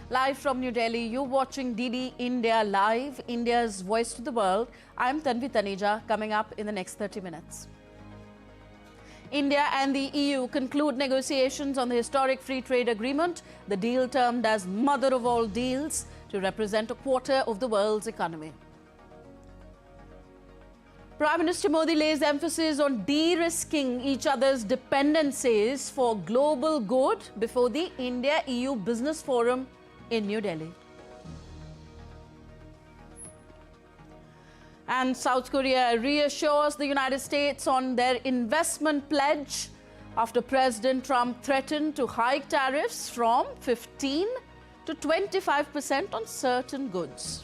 Live from New Delhi, you're watching DD India Live, India's voice to the world. I'm Tanvi Taneja, coming up in the next 30 minutes. India and the EU conclude negotiations on the historic free trade agreement, the deal termed as mother of all deals, to represent a quarter of the world's economy. Prime Minister Modi lays emphasis on de-risking each other's dependencies for global good before the India-EU Business Forum in New Delhi. And South Korea reassures the United States on their investment pledge after President Trump threatened to hike tariffs from 15 to 25% on certain goods.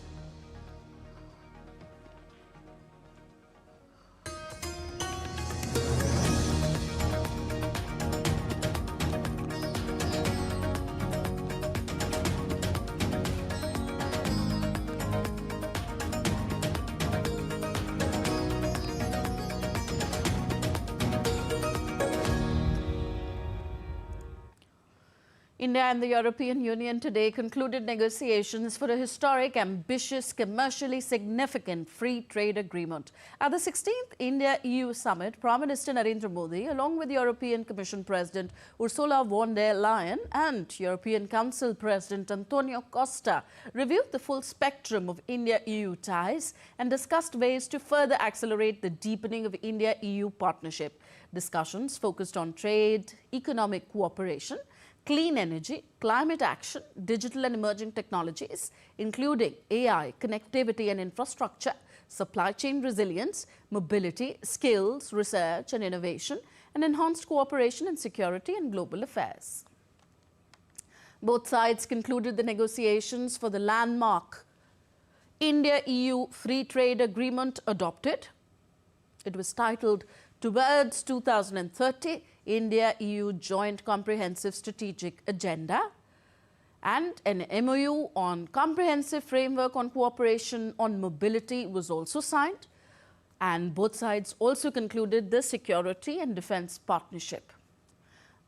India and the European Union today concluded negotiations for a historic, ambitious, commercially significant free trade agreement. At the 16th India-EU summit, Prime Minister Narendra Modi, along with European Commission President Ursula von der Leyen and European Council President Antonio Costa, reviewed the full spectrum of India-EU ties and discussed ways to further accelerate the deepening of India-EU partnership. Discussions focused on trade, economic cooperation, clean energy, climate action, digital and emerging technologies, including AI, connectivity and infrastructure, supply chain resilience, mobility, skills, research and innovation, and enhanced cooperation in security and global affairs. Both sides concluded the negotiations for the landmark India-EU Free Trade Agreement adopted. It was titled Towards 2030, India-EU Joint Comprehensive Strategic Agenda, and an MOU on Comprehensive Framework on Cooperation on Mobility was also signed, and both sides also concluded the Security and Defence Partnership.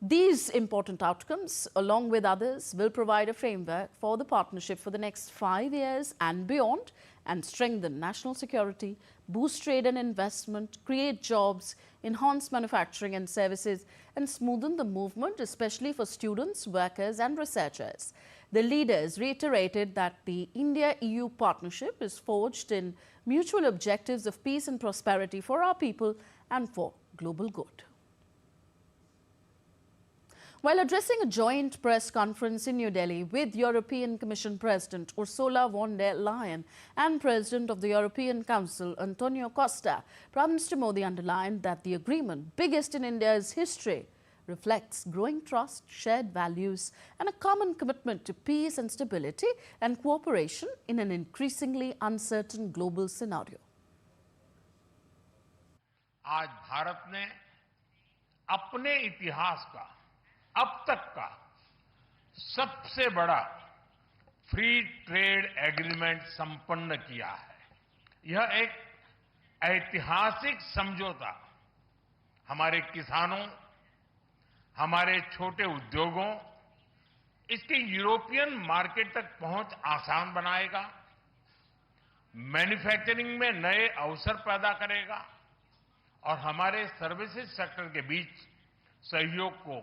These important outcomes, along with others, will provide a framework for the partnership for the next 5 years and beyond, and strengthen national security, boost trade and investment, create jobs, enhance manufacturing and services, and smoothen the movement, especially for students, workers and researchers. The leaders reiterated that the India-EU partnership is forged in mutual objectives of peace and prosperity for our people and for global good. While addressing a joint press conference in New Delhi with European Commission President Ursula von der Leyen and President of the European Council Antonio Costa, Prime Minister Modi underlined that the agreement, biggest in India's history, reflects growing trust, shared values and a common commitment to peace and stability and cooperation in an increasingly uncertain global scenario. आज भारत ने अपने इतिहास का अब तक का सबसे बड़ा फ्री ट्रेड एग्रीमेंट संपन्न किया है। यह एक ऐतिहासिक समझौता हमारे किसानों, हमारे छोटे उद्योगों, इसकी यूरोपियन मार्केट तक पहुंच आसान बनाएगा, मैन्युफैक्चरिंग में नए अवसर पैदा करेगा और हमारे सर्विसेज सेक्टर के बीच सहयोग को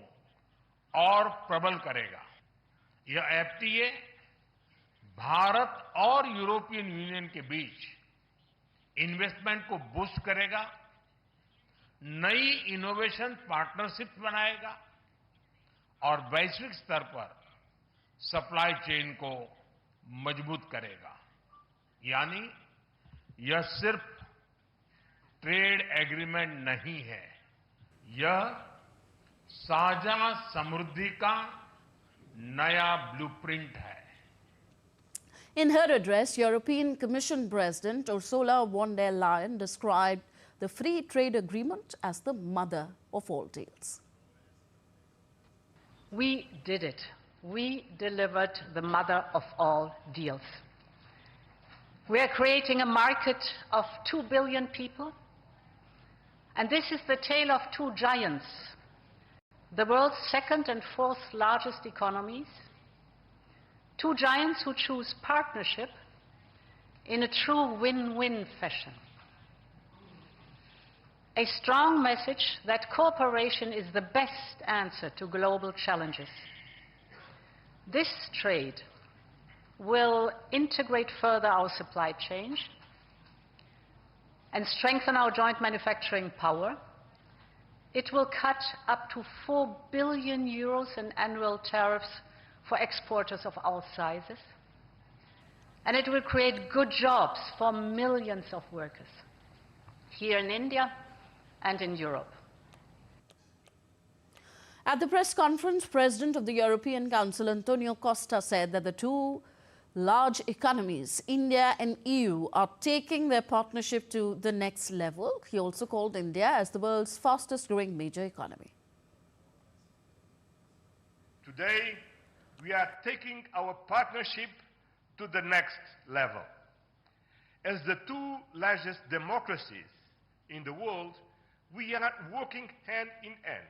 और प्रबल करेगा। यह एफटीए भारत और यूरोपियन यूनियन के बीच इन्वेस्टमेंट को बूस्ट करेगा, नई इनोवेशन पार्टनरशिप बनाएगा और वैश्विक स्तर पर सप्लाई चेन को मजबूत करेगा। यानी यह सिर्फ ट्रेड एग्रीमेंट नहीं है, यह साझा समृद्धि का नया ब्लूप्रिंट है। In her address, European Commission President Ursula von der Leyen described the free trade agreement as the mother of all deals. We did it. We delivered the mother of all deals. We are creating a market of 2 billion people, and this is the tale of two giants, the world's second and fourth largest economies, Two giants who choose partnership in a true win-win fashion. A strong message that cooperation is the best answer to global challenges. This trade will integrate further our supply chain and strengthen our joint manufacturing power. It will cut up to 4 billion euros in annual tariffs for exporters of all sizes. And it will create good jobs for millions of workers here in India and in Europe. At the press conference, President of the European Council, Antonio Costa, said that the two large economies, India and EU, are taking their partnership to the next level. He also called India as the world's fastest growing major economy. Today, we are taking our partnership to the next level. As the two largest democracies in the world, we are working hand in hand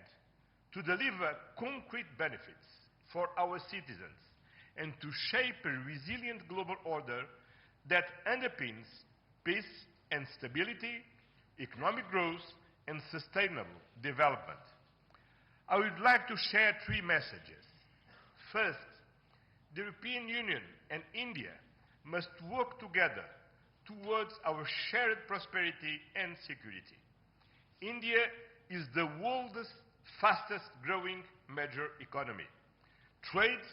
to deliver concrete benefits for our citizens and to shape a resilient global order that underpins peace and stability, economic growth, and sustainable development. I would like to share three messages. First, the European Union and India must work together towards our shared prosperity and security. India is the world's fastest growing major economy. Trade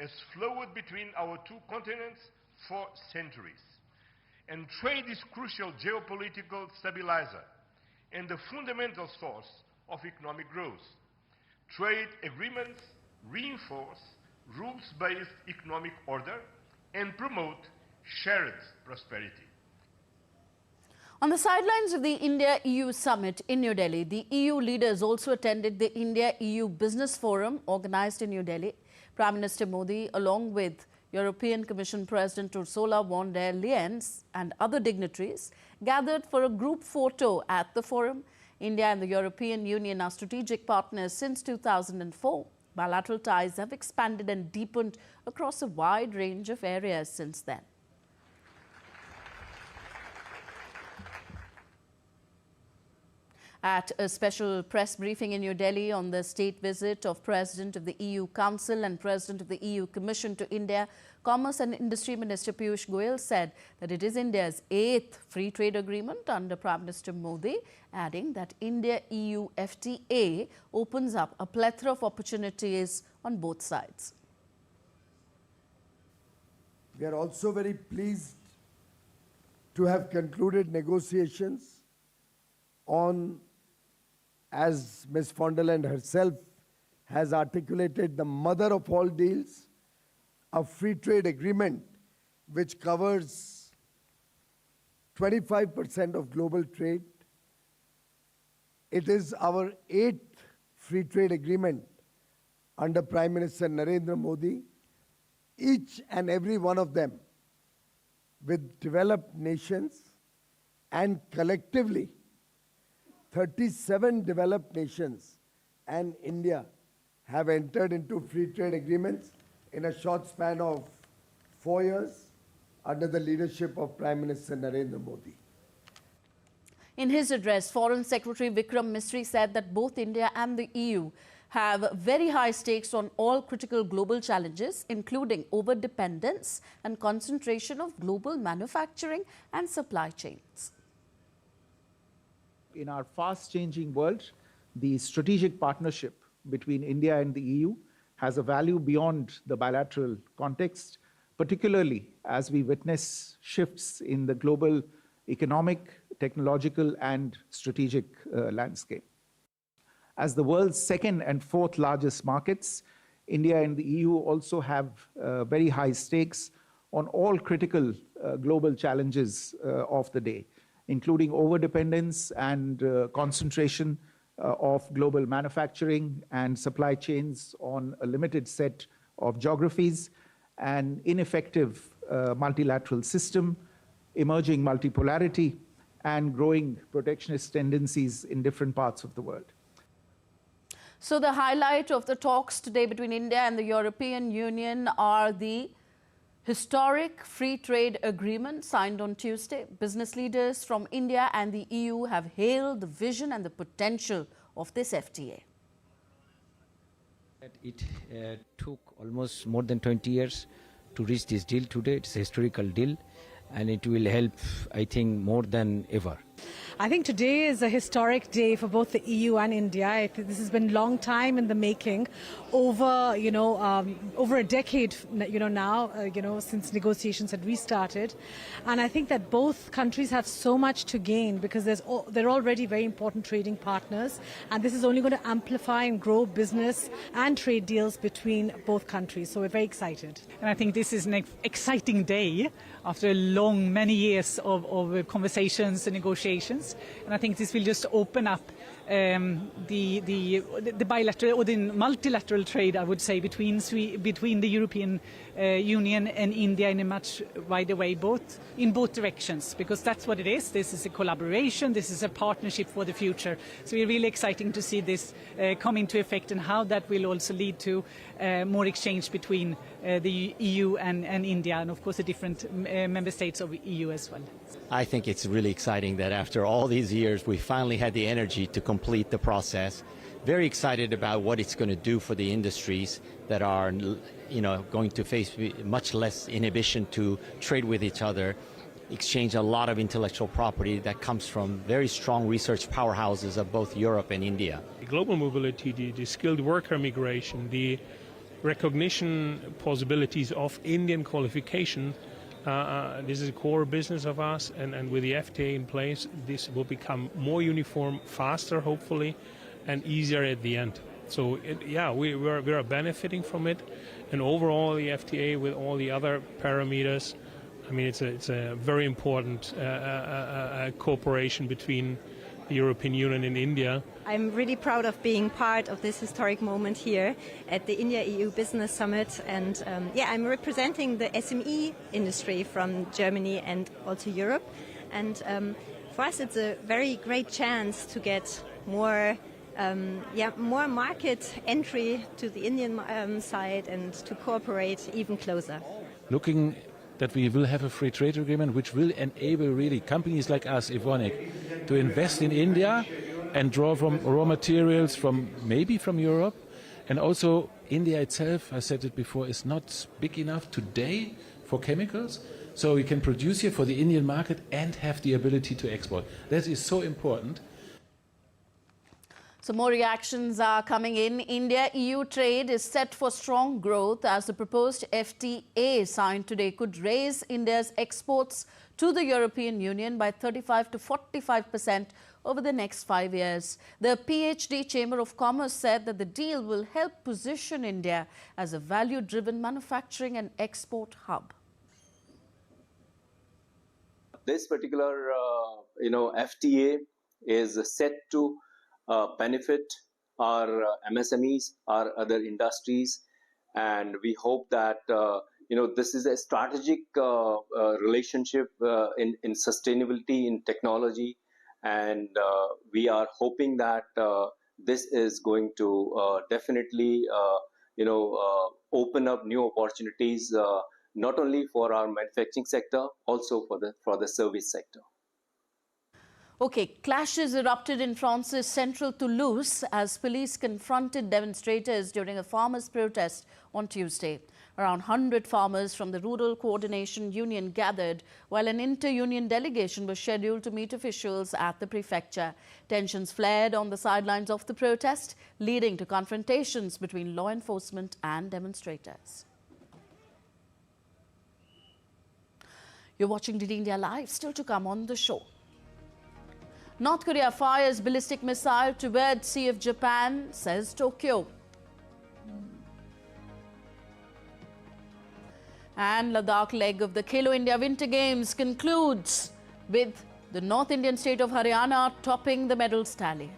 has flowed between our two continents for centuries. And trade is crucial geopolitical stabilizer and the fundamental source of economic growth. Trade agreements reinforce rules-based economic order and promote shared prosperity. On the sidelines of the India-EU summit in New Delhi, the EU leaders also attended the India-EU Business Forum organized in New Delhi. Prime Minister Modi, along with European Commission President Ursula von der Leyen and other dignitaries, gathered for a group photo at the forum. India and the European Union are strategic partners since 2004. Bilateral ties have expanded and deepened across a wide range of areas since then. At a special press briefing in New Delhi on the state visit of President of the EU Council and President of the EU Commission to India, Commerce and Industry Minister Piyush Goyal said that it is India's 8th free trade agreement under Prime Minister Modi, adding that India-EU FTA opens up a plethora of opportunities on both sides. We are also very pleased to have concluded negotiations on, as Ms. von der Leyen herself has articulated, the mother of all deals, a free trade agreement which covers 25% of global trade. It is our 8th free trade agreement under Prime Minister Narendra Modi, each and every one of them with developed nations, and collectively 37 developed nations and India have entered into free trade agreements in a short span of 4 years under the leadership of Prime Minister Narendra Modi. In his address, Foreign Secretary Vikram Misri said that both India and the EU have very high stakes on all critical global challenges, including overdependence and concentration of global manufacturing and supply chains. In our fast-changing world, the strategic partnership between India and the EU has a value beyond the bilateral context, particularly as we witness shifts in the global economic, technological, and strategic landscape. As the world's second and fourth largest markets, India and the EU also have very high stakes on all critical global challenges of the day, including overdependence and concentration of global manufacturing and supply chains on a limited set of geographies, an ineffective multilateral system, emerging multipolarity, and growing protectionist tendencies in different parts of the world. So the highlight of the talks today between India and the European Union are the Historic free trade agreement signed on Tuesday. Business leaders from India and the EU have hailed the vision and the potential of this FTA. It took almost more than 20 years to reach this deal today. It's a historical deal, and it will help, I think, more than ever. I think today is a historic day for both the EU and India. I think this has been a long time in the making, over a decade, now, since negotiations had restarted, and I think that both countries have so much to gain because they're already very important trading partners, and this is only going to amplify and grow business and trade deals between both countries. So we're very excited. And I think this is an exciting day after many years of conversations and negotiations. And I think this will just open up the bilateral or the multilateral trade, I would say, between the European Union and India in a much wider way, in both directions, because that's what it is. This is a collaboration, this is a partnership for the future. So it's really exciting to see this come into effect and how that will also lead to more exchange between the EU and India, and of course the different member states of the EU as well. I think it's really exciting that after all these years we finally had the energy to complete the process. Very excited about what it's going to do for the industries that are, going to face much less inhibition to trade with each other, exchange a lot of intellectual property that comes from very strong research powerhouses of both Europe and India. Global mobility, the skilled worker migration, the recognition possibilities of Indian qualification. This is a core business of us, and with the FTA in place, this will become more uniform, faster, hopefully, and easier at the end. So, we are benefiting from it, and overall, the FTA with all the other parameters, I mean, it's a very important cooperation between the European Union and India. I'm really proud of being part of this historic moment here at the India-EU Business Summit, and I'm representing the SME industry from Germany and also Europe, and for us it's a very great chance to get more market entry to the Indian side and to cooperate even closer. Looking that we will have a free trade agreement which will enable really companies like us, Evonik, to invest in India and draw from raw materials maybe from Europe. And also India itself, I said it before, is not big enough today for chemicals. So we can produce here for the Indian market and have the ability to export. That is so important. So more reactions are coming in. India-EU trade is set for strong growth as the proposed FTA signed today could raise India's exports to the European Union by 35 to 45% over the next 5 years. The PhD Chamber of Commerce said that the deal will help position India as a value-driven manufacturing and export hub. This particular, FTA is set to benefit our MSMEs, our other industries, and we hope that this is a strategic relationship in sustainability, in technology, and we are hoping that this is going to definitely open up new opportunities not only for our manufacturing sector, also for the service sector. Okay, clashes erupted in France's central Toulouse as police confronted demonstrators during a farmers' protest on Tuesday. Around 100 farmers from the Rural Coordination Union gathered, while an inter-union delegation was scheduled to meet officials at the prefecture. Tensions flared on the sidelines of the protest, leading to confrontations between law enforcement and demonstrators. You're watching DD India Live, still to come on the show. North Korea fires ballistic missile towards Sea of Japan, says Tokyo. And Ladakh leg of the Khelo India Winter Games concludes with the North Indian state of Haryana topping the medals tally.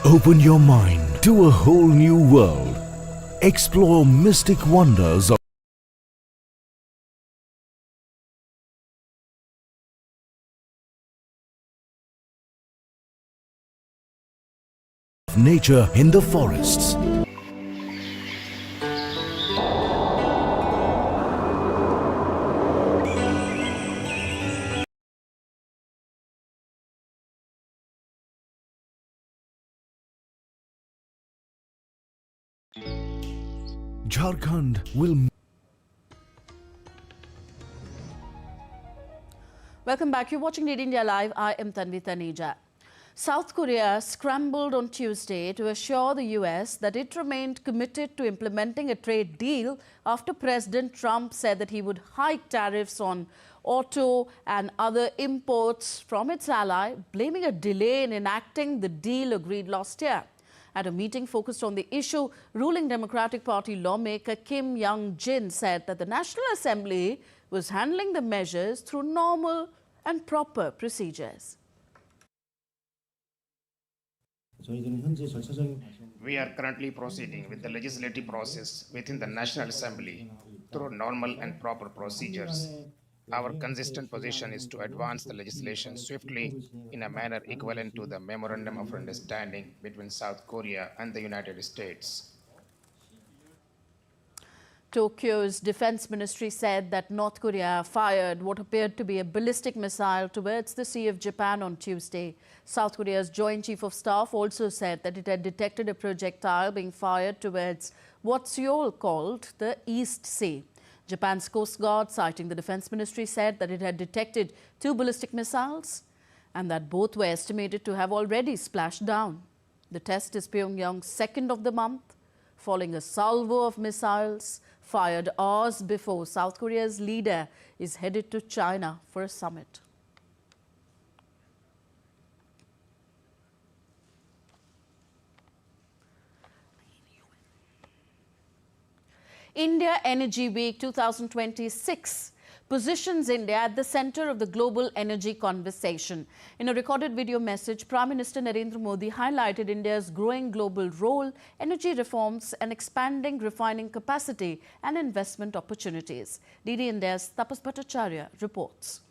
Open your mind to a whole new world. Explore mystic wonders of nature in the forests. Jharkhand will. Welcome back. You're watching Lead India Live. I am Tanvi Taneja. South Korea scrambled on Tuesday to assure the US that it remained committed to implementing a trade deal after President Trump said that he would hike tariffs on auto and other imports from its ally, blaming a delay in enacting the deal agreed last year. At a meeting focused on the issue, ruling Democratic Party lawmaker Kim Young-jin said that the National Assembly was handling the measures through normal and proper procedures. We are currently proceeding with the legislative process within the National Assembly through normal and proper procedures. Our consistent position is to advance the legislation swiftly in a manner equivalent to the Memorandum of Understanding between South Korea and the United States. Tokyo's defense ministry said that North Korea fired what appeared to be a ballistic missile towards the Sea of Japan on Tuesday. South Korea's Joint Chief of Staff also said that it had detected a projectile being fired towards what Seoul called the East Sea. Japan's Coast Guard, citing the defense ministry, said that it had detected 2 ballistic missiles and that both were estimated to have already splashed down. The test is Pyongyang's second of the month, following a salvo of missiles fired hours before South Korea's leader is headed to China for a summit. India Energy Week 2026 positions India at the center of the global energy conversation. In a recorded video message, Prime Minister Narendra Modi highlighted India's growing global role, energy reforms and expanding refining capacity and investment opportunities. DD India's Tapas Bhattacharya reports.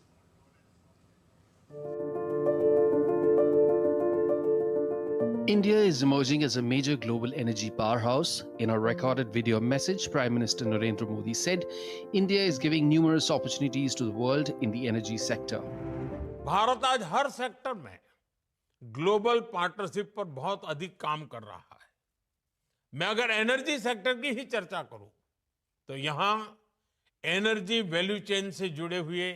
India is emerging as a major global energy powerhouse. In a recorded video message, Prime Minister Narendra Modi said, India is giving numerous opportunities to the world in the energy sector. Bharat आज हर sector में global partnership पर बहुत अधिक काम कर रहा है। मैं अगर एनर्जी सेक्टर की ही चर्चा करूं, तो यहां एनर्जी वैल्यू चेन से जुड़े हुए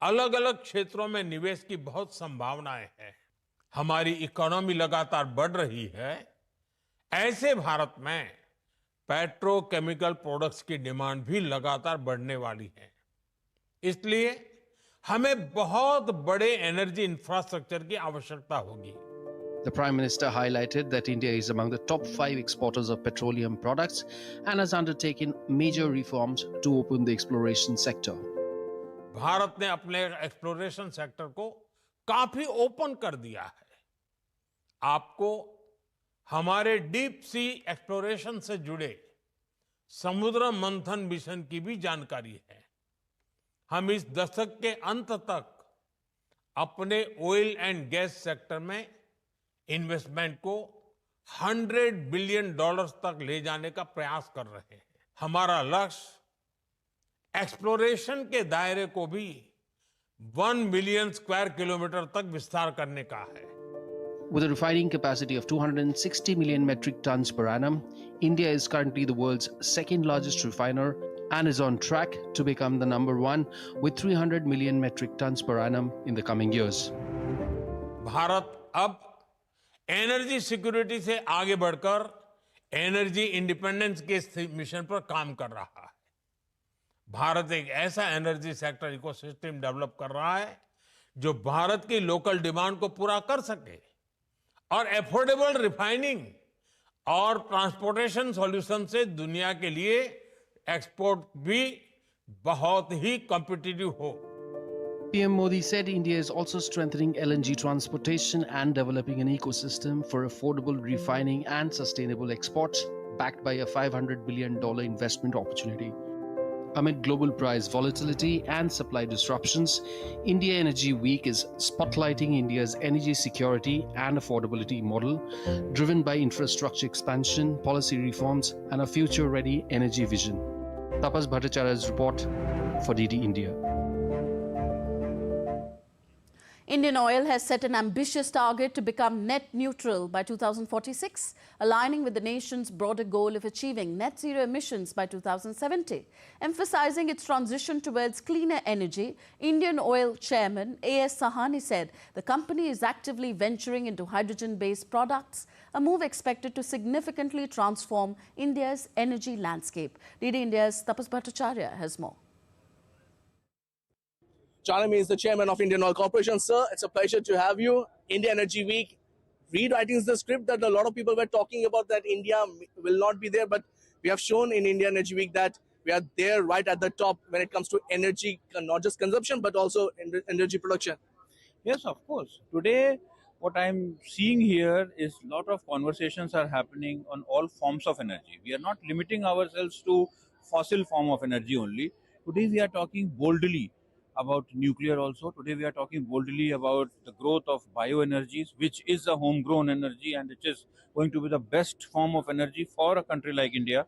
अलग-अलग क्षेत्रों में निवेश की बहुत संभावनाएं हैं। हमारी इकोनॉमी लगातार बढ़ रही है। ऐसे भारत में पेट्रोकेमिकल प्रोडक्ट्स की डिमांड भी लगातार बढ़ने वाली है। इसलिए हमें बहुत बड़े एनर्जी इंफ्रास्ट्रक्चर की आवश्यकता होगी। The Prime Minister highlighted that India is among the top 5 exporters of petroleum products and has undertaken major reforms to open the exploration sector. Bharat ने अपने एक्सप्लोरेशन सेक्टर को काफी ओपन कर दिया है। आपको हमारे डीप सी एक्सप्लोरेशन से जुड़े समुद्र मंथन मिशन की भी जानकारी है। हम इस दशक के अंत तक अपने ऑयल एंड गैस सेक्टर में इन्वेस्टमेंट को $100 बिलियन तक ले जाने का प्रयास कर रहे हैं। हमारा लक्ष्य एक्सप्लोरेशन के दायरे को भी 1 मिलियन स्क्वायर किलोमीटर तक विस्तार करने का है। With a refining capacity of 260 million metric tons per annum, India is currently the world's second largest refiner and is on track to become the number 1 with 300 million metric tons per annum in the coming years. Bharat अब energy security से आगे बढ़कर energy independence के mission पर काम कर रहा है। भारत एक ऐसा एनर्जी सेक्टर इकोसिस्टम डेवलप कर रहा है जो भारत की लोकल डिमांड को पूरा कर सके और एफोर्डेबल रिफाइनिंग और ट्रांसपोर्टेशन सॉल्यूशन से दुनिया के लिए एक्सपोर्ट भी बहुत ही कॉम्पिटिटिव हो। PM Modi said India is also strengthening LNG transportation and developing an ecosystem for affordable refining and sustainable exports, backed by a $500 billion investment opportunity. Amid global price volatility and supply disruptions, India Energy Week is spotlighting India's energy security and affordability model, driven by infrastructure expansion, policy reforms, and a future-ready energy vision. Tapas Bhattacharya's report for DD India. Indian Oil has set an ambitious target to become net neutral by 2046, aligning with the nation's broader goal of achieving net zero emissions by 2070. Emphasizing its transition towards cleaner energy, Indian Oil Chairman A.S. Sahani said the company is actively venturing into hydrogen-based products, a move expected to significantly transform India's energy landscape. DD India's Tapas Bhattacharya has more. Joining me is the chairman of Indian Oil Corporation. Sir, it's a pleasure to have you. India Energy Week, rewriting the script that a lot of people were talking about, that India will not be there, but we have shown in India Energy Week that we are there right at the top when it comes to energy, not just consumption, but also energy production. Yes, of course. Today, what I'm seeing here is a lot of conversations are happening on all forms of energy. We are not limiting ourselves to fossil form of energy only. Today, we are talking boldly about nuclear also. Today we are talking boldly about the growth of bioenergies, which is a homegrown energy and which is going to be the best form of energy for a country like India,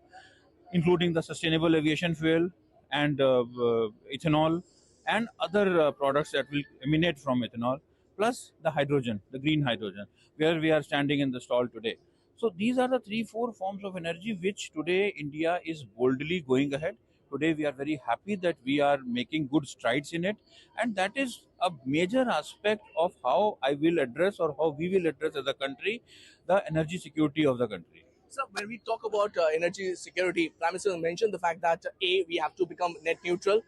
including the sustainable aviation fuel and ethanol and other products that will emanate from ethanol, plus the hydrogen, the green hydrogen, where we are standing in the stall today. So these are the 3-4 forms of energy which today India is boldly going ahead. Today we are very happy that we are making good strides in it, and that is a major aspect of how I will address, or how we will address as a country, the energy security of the country. So when we talk about energy security, Prime Minister mentioned the fact that A, we have to become net neutral,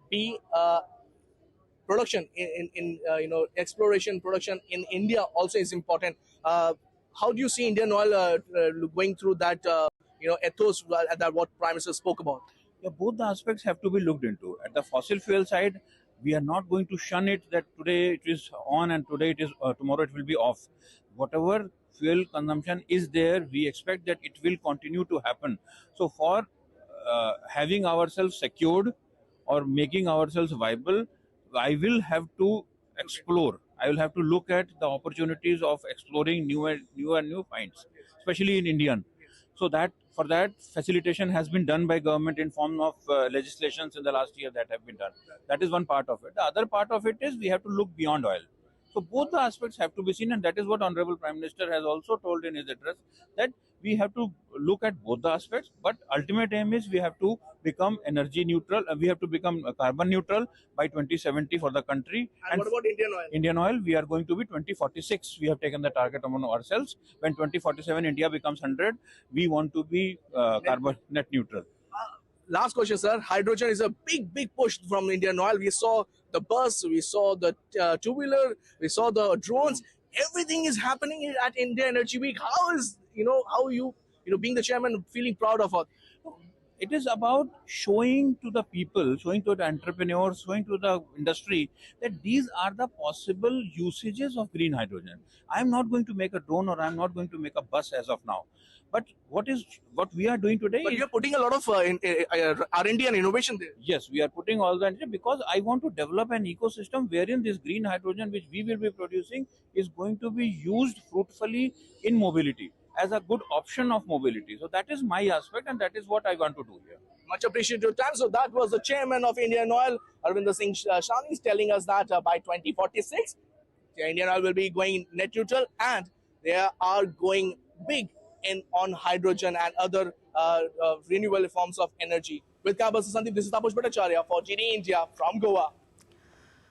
B, production in exploration production in India also is important. How do you see Indian Oil going through that ethos that what Prime Minister spoke about? Yeah, both the aspects have to be looked into. At the fossil fuel side, we are not going to shun it that today it is on and today it is tomorrow it will be off. Whatever fuel consumption is there, we expect that it will continue to happen. So for having ourselves secured or making ourselves viable, I will have to explore. I will have to look at the opportunities of exploring new finds, especially in Indian. So that for that, facilitation has been done by government in form of legislations in the last year that have been done. That is one part of it. The other part of it is we have to look beyond oil. So both the aspects have to be seen, and that is what Honorable Prime Minister has also told in his address, that we have to look at both the aspects, but ultimate aim is we have to become energy neutral, we have to become carbon neutral by 2070 for the country. And what about Indian Oil? Indian Oil, we are going to be 2046. We have taken the target among ourselves. When 2047 India becomes 100, we want to be carbon net neutral. Last question, sir. Hydrogen is a big push from Indian Oil. We saw the bus, we saw the two-wheeler, we saw the drones. Everything is happening at India Energy Week. How is how you being the chairman feeling proud of it? It is about showing to the people, showing to the entrepreneurs, showing to the industry that these are the possible usages of green hydrogen. I am not going to make a drone, or I am not going to make a bus as of now. But what we are doing today? But you are putting a lot of R&D and innovation there. Yes, we are putting all that, because I want to develop an ecosystem wherein this green hydrogen which we will be producing is going to be used fruitfully in mobility as a good option of mobility. So that is my aspect, and that is what I want to do here. Much appreciated your time. So that was the chairman of Indian Oil, Arvinder Singh Shani, is telling us that by 2046, Indian Oil will be going net neutral, and they are going big on hydrogen and other renewable forms of energy. With Kabas Sandeep, this is Tapas Bhattacharya for GD India from Goa.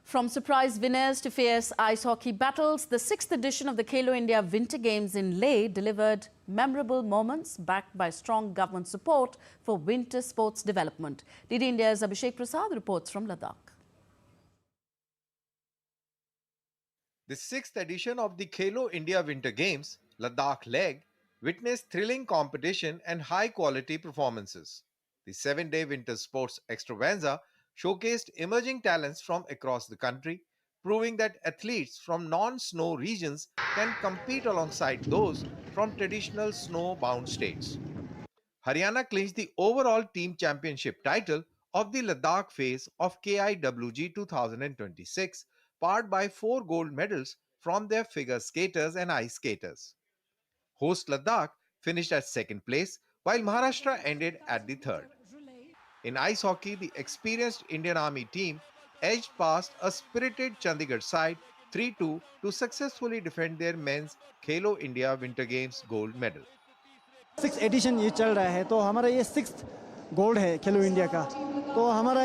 From surprise winners to fierce ice hockey battles, the 6th edition of the Khelo India Winter Games in Leh delivered memorable moments backed by strong government support for winter sports development. DD India's Abhishek Prasad reports from Ladakh. The 6th edition of the Khelo India Winter Games, Ladakh leg, witnessed thrilling competition and high-quality performances. The 7-day winter sports extravaganza showcased emerging talents from across the country, proving that athletes from non-snow regions can compete alongside those from traditional snow-bound states. Haryana clinched the overall team championship title of the Ladakh phase of KIWG 2026, powered by 4 gold medals from their figure skaters and ice skaters. Host Ladakh finished at second place, while Maharashtra ended at the third. In ice hockey, the experienced Indian Army team edged past a spirited Chandigarh side 3-2 to successfully defend their men's Khelo India Winter Games gold medal. 6th edition ये चल रहा है, तो हमारा ये 6th gold है खेलो India का। तो हमारा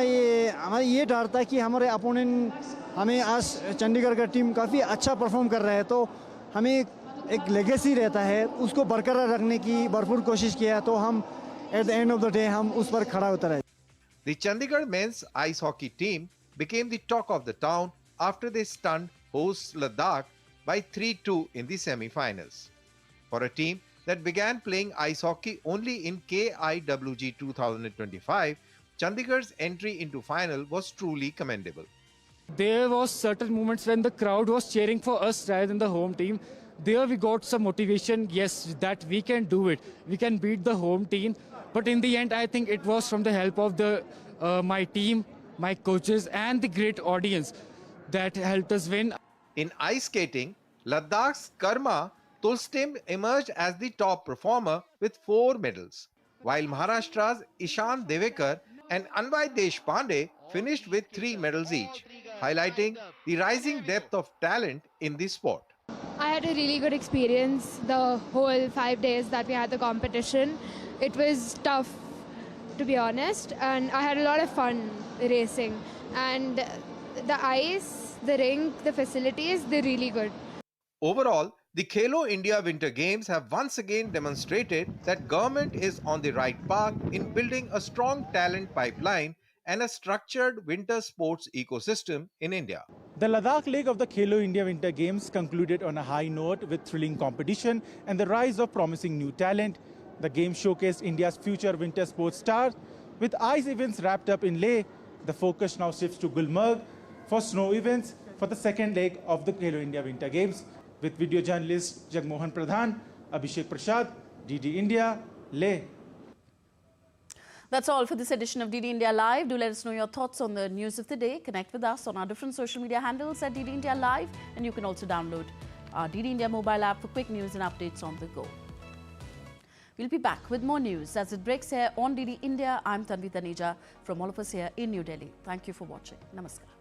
ये डर था कि हमारे अपोनेंट हमें आज चंडीगढ़ का टीम काफ़ी अच्छा परफॉर्म कर रहा है, तो हमें एक लेगेसी रहता है, उसको बरकरार रखने की भरपूर कोशिश किया, तो हम at the end of the day हम उस पर खड़ा उतरे। The Chandigarh men's ice hockey team became the talk of the town after they stunned hosts Ladakh by 3-2 in the semi-finals. For a team that began playing ice hockey only in KIWG 2025, Chandigarh's entry into final was truly commendable. There was certain moments when the crowd was cheering for us rather than the home team. There we got some motivation, yes, that we can do it. We can beat the home team. But in the end, I think it was from the help of my team, my coaches, and the great audience that helped us win. In ice skating, Ladakh's Karma Tulstim emerged as the top performer with 4 medals, while Maharashtra's Ishan Devekar and Anvay Deshpande finished with 3 medals each, highlighting the rising depth of talent in the sport. I had a really good experience the whole 5 days that we had the competition. It was tough, to be honest, and I had a lot of fun racing. And the ice, the rink, the facilities, they're really good. Overall, the Khelo India Winter Games have once again demonstrated that government is on the right path in building a strong talent pipeline and a structured winter sports ecosystem in India. The Ladakh leg of the Khelo India Winter Games concluded on a high note with thrilling competition and the rise of promising new talent. The Games showcased India's future winter sports stars. With ice events wrapped up in Leh, the focus now shifts to Gulmarg for snow events for the second leg of the Khelo India Winter Games. With video journalist Jagmohan Pradhan, Abhishek Prasad, DD India, Leh. That's all for this edition of DD India Live. Do let us know your thoughts on the news of the day. Connect with us on our different social media handles at DD India Live, and you can also download our DD India mobile app for quick news and updates on the go. We'll be back with more news as it breaks here on DD India. I'm Tanvi Taneja from all of us here in New Delhi. Thank you for watching. Namaskar.